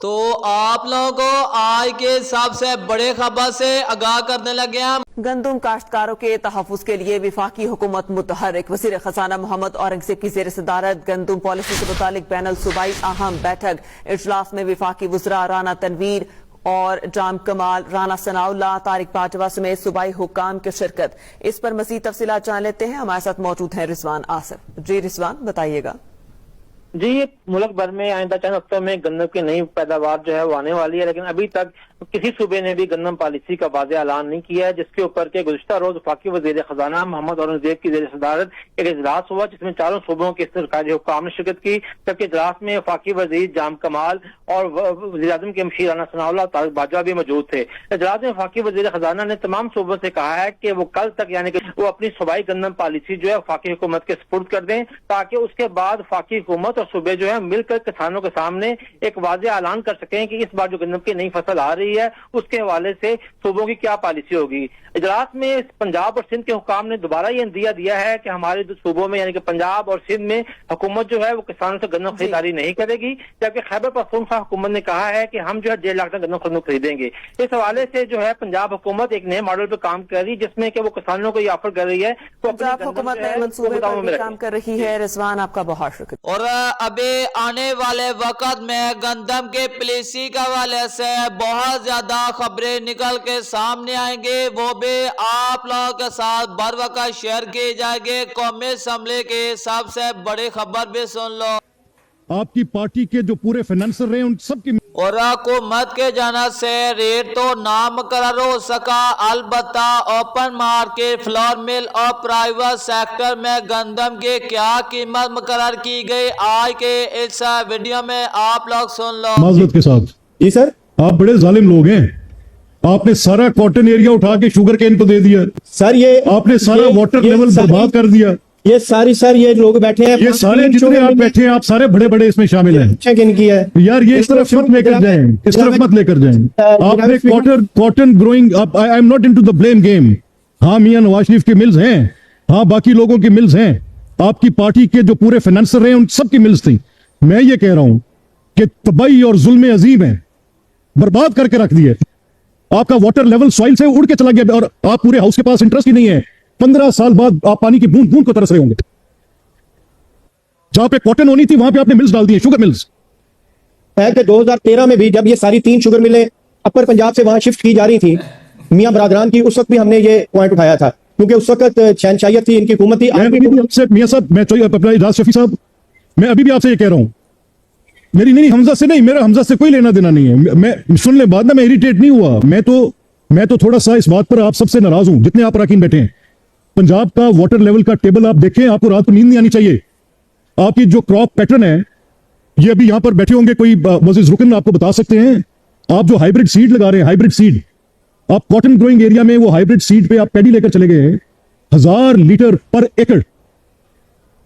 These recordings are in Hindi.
तो आप लोगों को आज के सबसे बड़े खबर से आगाह करने लगे हैं। गंदम काश्तकारों के तहफ़्फ़ुज़ के लिए विफाकी हुकूमत मुतहर्रिक। वज़ीर ख़ज़ाना मोहम्मद औरंगज़ेब की ज़ेर सदारत गंदम पॉलिसी से मुतालिक बैनुल सूबाई अहम बैठक। इजलास में विफाकी वज़रा राना तनवीर और जाम कमाल, राना सनाउल्लाह, तारिक पाटवा समेत सूबाई हुक्काम की शिरकत। इस पर मज़ीद तफसीलात जान लेते हैं। हमारे साथ मौजूद हैं रिजवान आसिफ। जी रिजवान, बताइएगा। जी, ये मुल्क भर में आइंदा चंद हफ्तों में गन्नम की नई पैदावार जो है वो आने वाली है, लेकिन अभी तक किसी सूबे ने भी गन्नम पॉलिसी का वाज़े ऐलान नहीं किया है, जिसके ऊपर के गुज़िश्ता रोज वफाकी वज़ीर ख़ज़ाना मोहम्मद औरंगज़ेब की ज़ेर सदारत एक इजलास हुआ, जिसमें चारों सूबों के सरकारी हुक्काम ने शिरकत की। जबकि इजलास में वफाकी वज़ीर जाम कमाल और वज़ीर आज़म के मशीर राना सनाउल्लाह, तारिक पाटवा भी मौजूद थे। इजलास में वफाकी वज़ीर ख़ज़ाना ने तमाम सूबों से कहा है कि वो कल तक यानी कि वो अपनी सूबाई गन्नम पॉलिसी जो है वफाकी हुकूमत के सुपुर्द कर दें, ताकि उसके बाद वफाकी हुकूमत और सूबे जो है मिलकर किसानों के सामने एक वाज़े ऐलान कर सकें कि इस बार जो गन्नम की नई फसल आ रही है उसके हवाले से सूबों की क्या पॉलिसी होगी। इजलास में पंजाब और सिंध के हुकाम ने दोबारा ये इंदिया दिया है कि हमारे सूबों में यानी कि पंजाब और सिंध में हुकूमत जो है वो किसानों से गन्नम खरीदारी नहीं करेगी, जबकि खैबर पख्तूनख्वा हुकूमत ने कहा है कि हम जो है 1.5 लाख तक गन्नम खरीदेंगे। इस हवाले से जो है पंजाब हुकूमत एक नए मॉडल पर काम कर रही है, जिसमें कि वो किसानों को ये ऑफर कर रही है तो पंजाब हुकूमत नए मंसूबे पर भी काम कर रही है। रिजवान, आपका बहुत शुक्रिया। और अभी आने वाले वक्त में गंदम के पॉलिसी के हवाले से बहुत ज्यादा खबरें निकल के सामने आएंगे, वो भी आप लोगों के साथ बर वक्त शेयर किए जाएंगे। कौमी असम्बली की सबसे बड़ी खबर भी सुन लो। आपकी पार्टी के जो पूरे फाइनेंसर रहे उन सबकी और हुकूमत के जाना से रेट तो नाम करार हो सका, अलबत्ता ओपन मार्केट, फ्लोर मिल और प्राइवेट सेक्टर में गंदम की क्या कीमत मुकर्रर की गई, आज के इस वीडियो में आप लोग सुन लो। माजरत के साथ। जी सर, आप बड़े जालिम लोग हैं। आपने सारा कॉटन एरिया उठा के शुगर केन को दे दिया सर। ये आपने सारा वाटर लेवल बर्बाद कर दिया। ये सारी सर ये लोग बैठे हैं, ये सारे जितने आप बैठे हैं, आप सारे बड़े बड़े इसमें शामिल हैं। चेक इन किया है यार, ये इस तरफ मत लेकर जाएं, इस तरफ मत लेकर जाएं। आपने cotton growing, I am not into the blame game. हाँ, मियां नवाज शरीफ की मिल्स हैं, हाँ बाकी लोगों की मिल्स हैं, आपकी पार्टी के जो पूरे फाइनेंसर रहे उन सबकी मिल्स थी। मैं ये कह रहा हूं कि तबाही और जुल्म अजीम है, बर्बाद करके रख दिए। आपका वाटर लेवल सॉइल से उड़ के चला गया और आप पूरे हाउस के पास इंटरेस्ट ही नहीं है। 15 साल बाद आप पानी की बूंद बूंद को तरस रहे होंगे। जहां पे कॉटन होनी थी वहां पे आपने मिल्स डाल दिए, शुगर मिल्स। 2013 में भी जब ये सारी 3 शुगर मिलें अपर पंजाब से वहां शिफ्ट की जा रही थी मियां बरादरान की, उस वक्त भी हमने ये पॉइंट उठाया था, क्योंकि उस वक्त शहनशाहियत थी, इनकी हुकूमत थी। मियां साहब, मैं राज शफी साहब, मैं अभी भी आपसे ये कह रहा हूं, मेरी नहीं हमजा से नहीं, मेरा हमजा से कोई लेना देना नहीं है। मैं सुन ले बाद में, मैं इरिटेट नहीं हुआ। मैं तो थोड़ा सा इस बात पर आप सबसे नाराज हूं जितने आप अरकान बैठे हैं। पंजाब का वाटर लेवल का टेबल आप देखें, आपको रात को नींद नहीं आनी चाहिए। आपकी जो क्रॉप पैटर्न है, ये अभी यहां पर बैठे होंगे कोई मोज़ेज़ रुकन आपको बता सकते हैं। आप जो हाइब्रिड सीड लगा रहे हैं, हाइब्रिड सीड, आप कॉटन ग्रोइंग एरिया में वो हाइब्रिड सीड पे आप पैडी लेकर चले गए हैं, 1000 लीटर पर एकड़।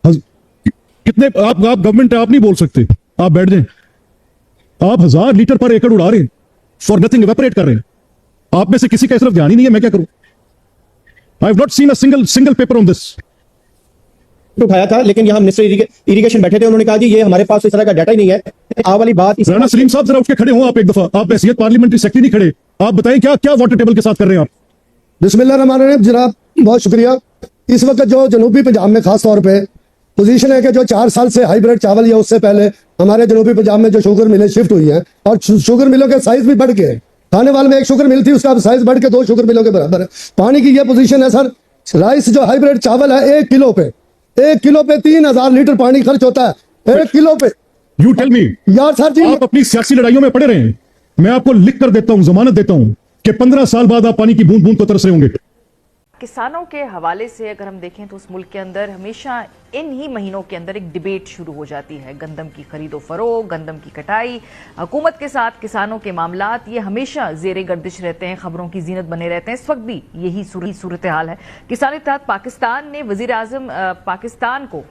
कितने आप गवर्नमेंट है, आप नहीं बोल सकते, आप बैठ जाएं। आप 1000 लीटर पर एकड़ उड़ा रहे हैं, फॉर नथिंग, इवेपोरेट कर रहे हैं। आप में से किसी का इस तरफ ध्यान ही नहीं है, मैं क्या करूं? I have not seen a single paper on this. उठाया था, लेकिन यहाँ मिनिस्टर इरिगेशन बैठे थे, उन्होंने कहा जी ये हमारे पास इस तरह का डाटा ही नहीं है। आ वाली बात राना सलीम साहब, जरा उठ के खड़े हो आप एक दफा। आप हैसियत पार्लियामेंट्री सेक्रेटरी नहीं खड़े, आप बताएं क्या क्या वाटर टेबल के साथ कर रहे हैं आप? बिस्मिल्लाहिर्रहमानिर्रहीम जनाब, बहुत शुक्रिया। इस वक्त जो जनूबी पंजाब में खास तौर पे पोजीशन है कि जो 4 साल से हाइब्रिड चावल या उससे पहले हमारे जनूबी पंजाब में जो शुगर मिलें शिफ्ट हुई है, और शुगर मिलों के साइज भी बढ़ के, खाने वाले में 1 शुगर मिल थी, उसका साइज बढ़ के 2 शुगर मिलों के बराबर है। पानी की यह पोजीशन है सर। राइस जो हाइब्रिड चावल है, 1 किलो पे 3000 लीटर पानी खर्च होता है, 1 किलो पे। यू टेल मी यार सर जी, आप अपनी सियासी लड़ाइयों में पड़े रहे हैं, मैं आपको लिख कर देता हूं, जमानत देता हूं कि 15 साल बाद आप पानी की बूंद बूंद को तरस रहे होंगे। किसानों के हवाले से अगर हम देखें तो उस मुल्क के अंदर हमेशा इन ही महीनों के अंदर एक डिबेट शुरू हो जाती है। गंदम की खरीदो फरोख, गंदम की कटाई, हुकूमत के साथ किसानों के मामलात, ये हमेशा जेरे गर्दिश रहते हैं, खबरों की जीनत बने रहते हैं। इस वक्त भी यही सूरत हाल है। किसान इत्तेहाद पाकिस्तान ने वजीर आज़म पाकिस्तान को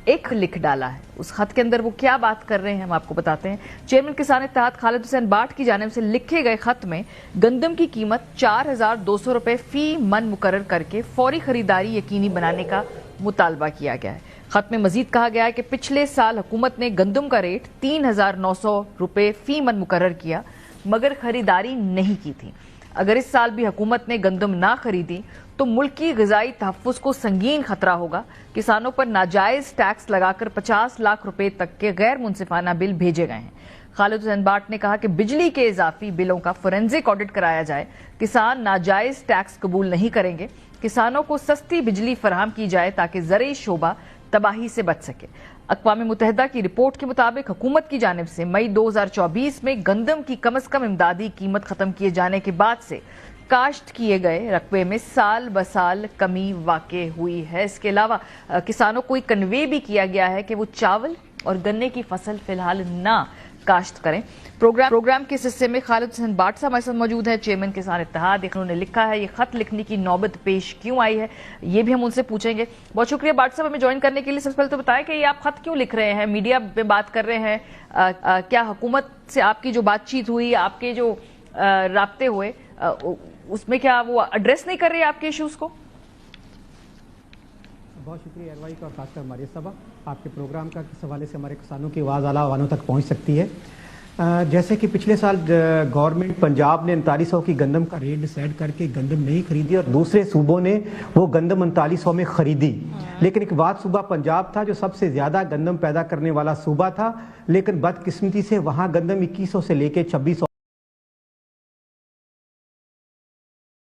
एक लिख डाला है। उस खत के अंदर वो क्या बात कर रहे हैं हम आपको बताते हैं। चेयरमैन किसान इत्तेहाद खालिद हुसैन बाट की जानिब से लिखे गए खत में गंदम की कीमत 4200 रुपये फी मन मुकर्रर करके फौरी खरीदारी यकीनी बनाने का मुतालबा किया गया है। खत में मजीद कहा गया है कि पिछले साल हुकूमत ने गंदम का रेट 3,900 रुपए फी मन मुकर्रर किया, मगर खरीदारी नहीं की थी। अगर इस साल भी हुकूमत ने गंदम ना खरीदी तो मुल्क की ग़िज़ाई तहफ़्फ़ुज़ को संगीन खतरा होगा। किसानों पर नाजायज़ टैक्स लगाकर 50 लाख रुपए तक के गैर मुनसिफाना बिल भेजे गए हैं। खालिद हुसैन बाट ने कहा कि बिजली के इजाफी बिलों का फोरेंसिक ऑडिट कराया जाए। किसान नाजायज़ टैक्स कबूल नहीं करेंगे। किसानों को सस्ती बिजली फराहम की जाए ताकि ज़रूरी शोबा तबाही से बच सके। अक़वाम मुत्तहिदा की रिपोर्ट के मुताबिक हुकूमत की जानिब से मई 2024 में गंदम की कम अज़ कम इमदादी कीमत ख़त्म किए जाने के बाद से काश्त किए गए रकबे में साल ब साल कमी वाक़ई हुई है। इसके अलावा किसानों को कन्वे भी किया गया है कि वो चावल और गन्ने की फसल फिलहाल ना काश्त करें। प्रोग्राम के इस हिस्से में खालिद हुसैन बाट साहब हमारे साथ मौजूद है, चेयरमैन किसान इत्तेहाद। उन्होंने लिखा है ये खत लिखने की नौबत पेश क्यों आई है, ये भी हम उनसे पूछेंगे। बहुत शुक्रिया बाट साहब हमें ज्वाइन करने के लिए। सबसे पहले तो बताएं कि ये आप खत क्यों लिख रहे हैं, मीडिया में बात कर रहे हैं, क्या हुकूमत से आपकी जो बातचीत हुई, आपके जो राब्ते हुए, उसमें क्या वो एड्रेस नहीं कर रहे आपके इश्यूज को? बहुत शुक्रिया एरवाई का और खासकर मारिया साहब, आपके प्रोग्राम का किस हवाले से हमारे किसानों की आवाज़ आला आवानों तक पहुंच सकती है। जैसे कि पिछले साल गवर्नमेंट पंजाब ने 3900 की गंदम का रेट डिसाइड करके गंदम नहीं खरीदी और दूसरे सूबों ने वो गंदम 3900 में खरीदी। लेकिन एक बात, सूबा पंजाब था जो सबसे ज़्यादा गंदम पैदा करने वाला सूबा था, लेकिन बदकिस्मती से वहाँ गंदम 2100 से लेकर 2600